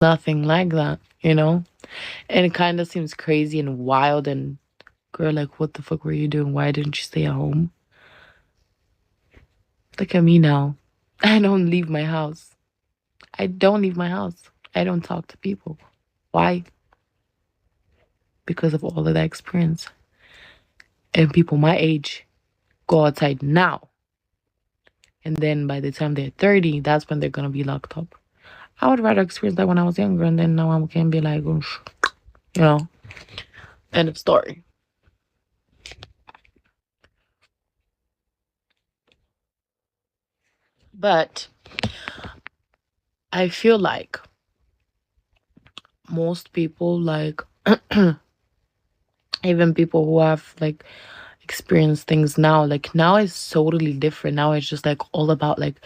nothing like that, you know? And it kind of seems crazy and wild. And girl, like, what the fuck were you doing? Why didn't you stay at home? Look at me now. I don't leave my house. I don't leave my house. I don't talk to people. Why? Because of all of that experience. And people my age go outside now. And then by the time they're 30, that's when they're going to be locked up. I would rather experience that when I was younger, and then now I can be like, oh, you know, end of story. But I feel like most people, like, even people who have like experienced things now, like now it's totally different. Now it's just like all about like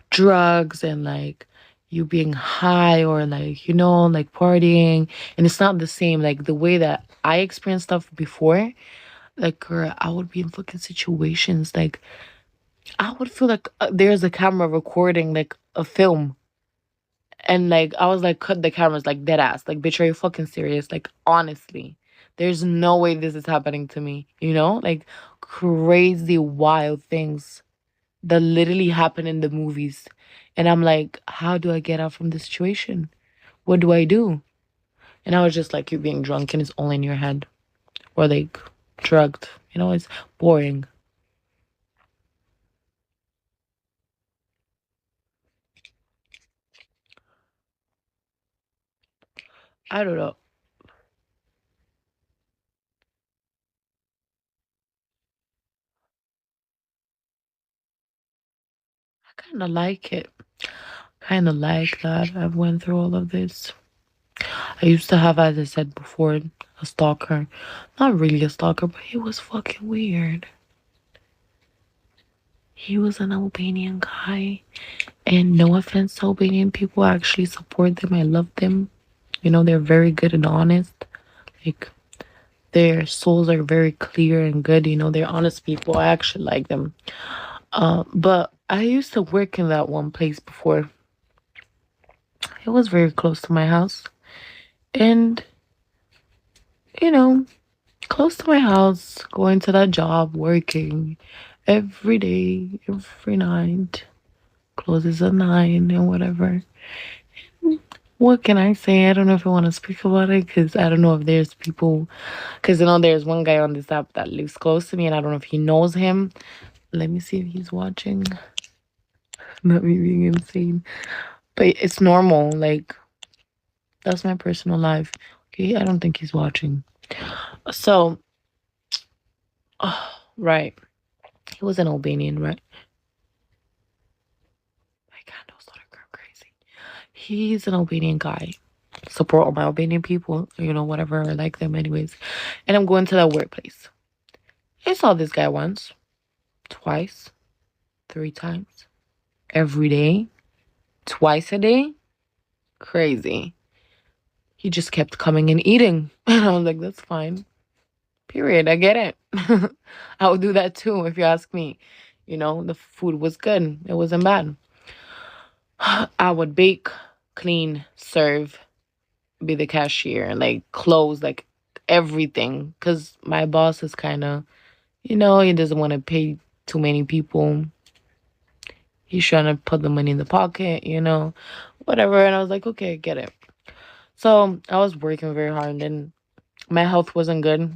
drugs and like you being high or like, you know, like partying. And it's not the same. Like the way that I experienced stuff before, like, girl, I would be in fucking situations like I would feel like there's a camera recording like a film. And like I was like, cut the cameras, like dead ass. Like, bitch, are you fucking serious? Like, honestly, there's no way this is happening to me. You know, like crazy wild things that literally happen in the movies. And I'm like, how do I get out from this situation? What do I do? And I was just like, you're being drunk and it's all in your head, or like drugged. You know, it's boring. I don't know. I kind of like it. Kind of like that I've went through all of this. I used to have, as I said before, a stalker. Not really a stalker, but he was fucking weird. He was an Albanian guy. And no offense to Albanian people, I actually support them. I love them. You know, they're very good and honest. Like, their souls are very clear and good. You know, they're honest people. I actually like them. But I used to work in that one place before. It was very close to my house. And, you know, close to my house, going to that job, working every day, every night, closes at 9 and whatever. What can I say? I don't know if I want to speak about it because I don't know if there's people, because you know, there's one guy on this app that lives close to me and I don't know if he knows him. Let me see if he's watching. Not me being insane. But it's normal. Like, that's my personal life. Okay, I don't think he's watching. So, right. He was an Albanian, right? My candles started going crazy. He's an Albanian guy. Support all my Albanian people, you know, whatever. I like them anyways. And I'm going to that workplace. I saw this guy once, twice, 3 times, every day, twice a day. Crazy. He just kept coming and eating. And I was like, that's fine. Period. I get it. I would do that too if you ask me. You know, the food was good. It wasn't bad. I would bake, clean, serve, be the cashier, and like close, like everything. Because my boss is kind of, you know, he doesn't want to pay too many people. He's trying to put the money in the pocket, you know, whatever. And I was like, okay, get it. So I was working very hard, and my health wasn't good.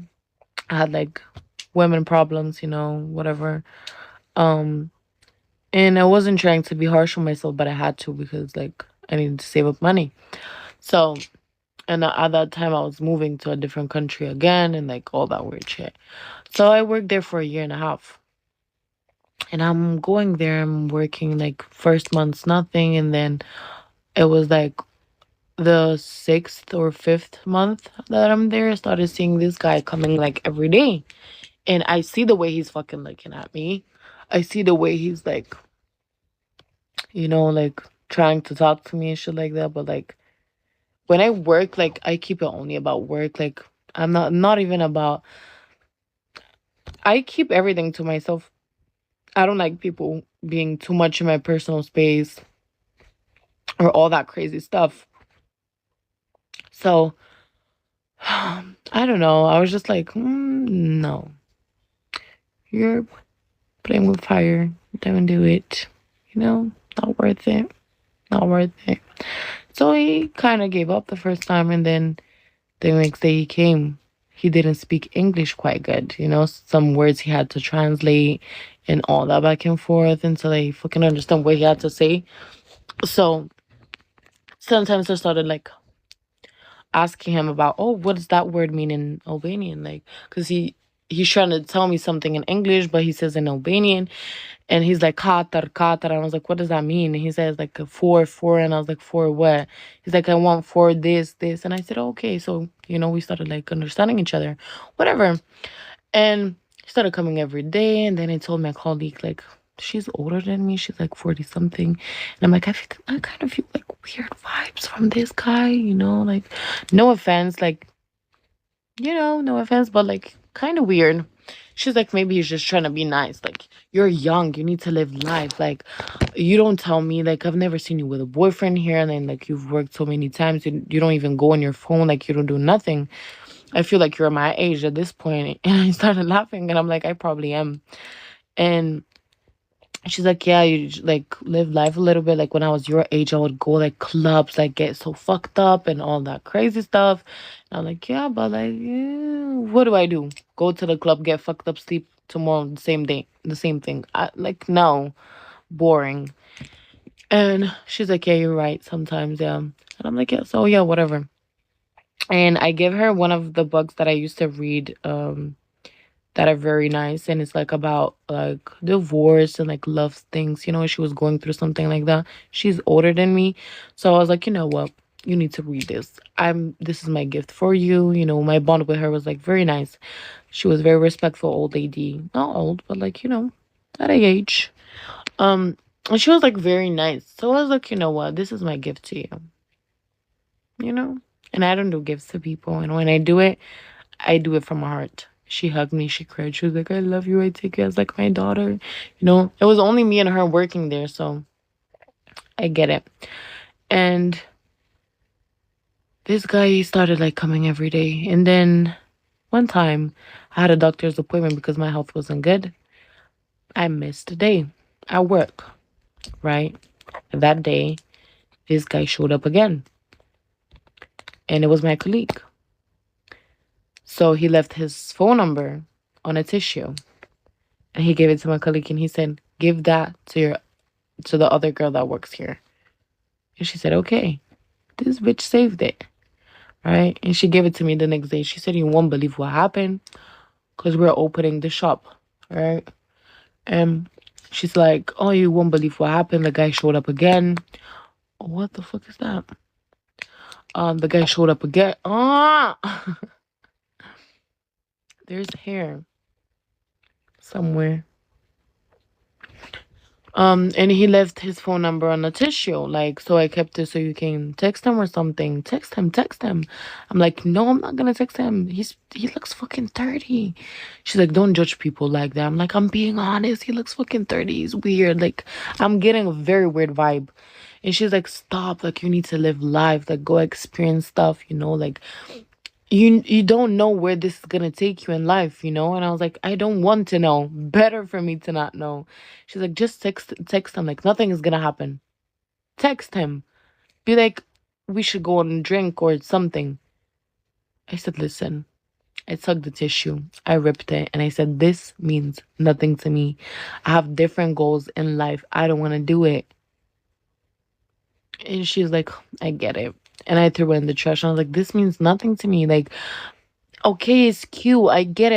I had like women problems, you know, whatever. Um, and I wasn't trying to be harsh on myself, but I had to because like I needed to save up money. So, and at that time I was moving to a different country again and like all that weird shit. So I worked there for a year and a half. And I'm going there, I'm working like first month's nothing, and then it was like the 6th or 5th month that I'm there, I started seeing this guy coming like every day. And I see the way he's fucking looking at me. I see the way he's like, you know, like trying to talk to me and shit like that. But like when I work, like I keep it only about work. Like I'm not even about, I keep everything to myself. I don't like people being too much in my personal space or all that crazy stuff. So I don't know. I was just like, no, you're playing with fire. Don't do it. Not worth it. Not worth it. So he kind of gave up the first time, and then the next day he came. He didn't speak English quite good. Some words he had to translate and all that back and forth until I fucking understand what he had to say. So sometimes I started like asking him about, oh, what does that word mean in Albanian? Like, because he's trying to tell me something in English, but he says in Albanian. And he's like, katar, katar. And I was like, what does that mean? And he says, like, four. And I was like, for what? He's like, I want for this, this. And I said, okay. So, we started, like, understanding each other. Whatever. And he started coming every day. And then I told my colleague, like, she's older than me. She's, like, 40-something. And I'm like, I kind of feel, like, weird vibes from this guy, Like, no offense. Like, no offense. But, like, kind of weird. She's like, maybe he's just trying to be nice. Like, you're young. You need to live life. Like, you don't tell me. Like, I've never seen you with a boyfriend here. And then, like, you've worked so many times. You don't even go on your phone. Like, you don't do nothing. I feel like you're my age at this point. And I started laughing. And I'm like, I probably am. And she's like, yeah, you like live life a little bit. Like when I was your age, I would go like clubs, like get so fucked up and all that crazy stuff. And I'm like, yeah, but like, what do I do? Go to the club, get fucked up, sleep tomorrow, the same day, the same thing. Like, no, boring. And she's like, yeah, you're right. Sometimes, yeah. And I'm like, yeah, so yeah, whatever. And I give her one of the books that I used to read. That are very nice, and it's like about like divorce and like love things. She was going through something like that. She's older than me, so I was like, you know what, you need to read this. This is my gift for you. My bond with her was like very nice. She was very respectful old lady, not old, but like at a age. And she was like very nice, so I was like, you know what, this is my gift to you. And I don't do gifts to people, and when I do it, I do it from my heart. She hugged me. She cried. She was like, I love you. I take you as like my daughter. It was only me and her working there. So I get it. And this guy, he started like coming every day. And then one time I had a doctor's appointment because my health wasn't good. I missed a day at work, right? That day, this guy showed up again. And it was my colleague. So he left his phone number on a tissue. And he gave it to my colleague and he said, give that to the other girl that works here. And she said, okay. This bitch saved it. Right? And she gave it to me the next day. She said, you won't believe what happened. Because we're opening the shop. Right? And she's like, oh, you won't believe what happened. The guy showed up again. What the fuck is that? The guy showed up again. Ah! There's hair. Somewhere. And he left his phone number on a tissue, like, so I kept it so you can text him or something. Text him. I'm like, no, I'm not gonna text him. He looks fucking 30. She's like, don't judge people like that. I'm like, I'm being honest. He looks fucking 30. He's weird. Like, I'm getting a very weird vibe. And she's like, stop. Like, you need to live life. Like, go experience stuff, like, you don't know where this is gonna take you in life, And I was like, I don't want to know. Better for me to not know. She's like, just text him. Like, nothing is gonna happen. Text him. Be like, we should go and drink or something. I said, listen. I took the tissue. I ripped it. And I said, this means nothing to me. I have different goals in life. I don't want to do it. And she's like, I get it. And I threw it in the trash. I was like, this means nothing to me. Like, okay, it's cute. I get it.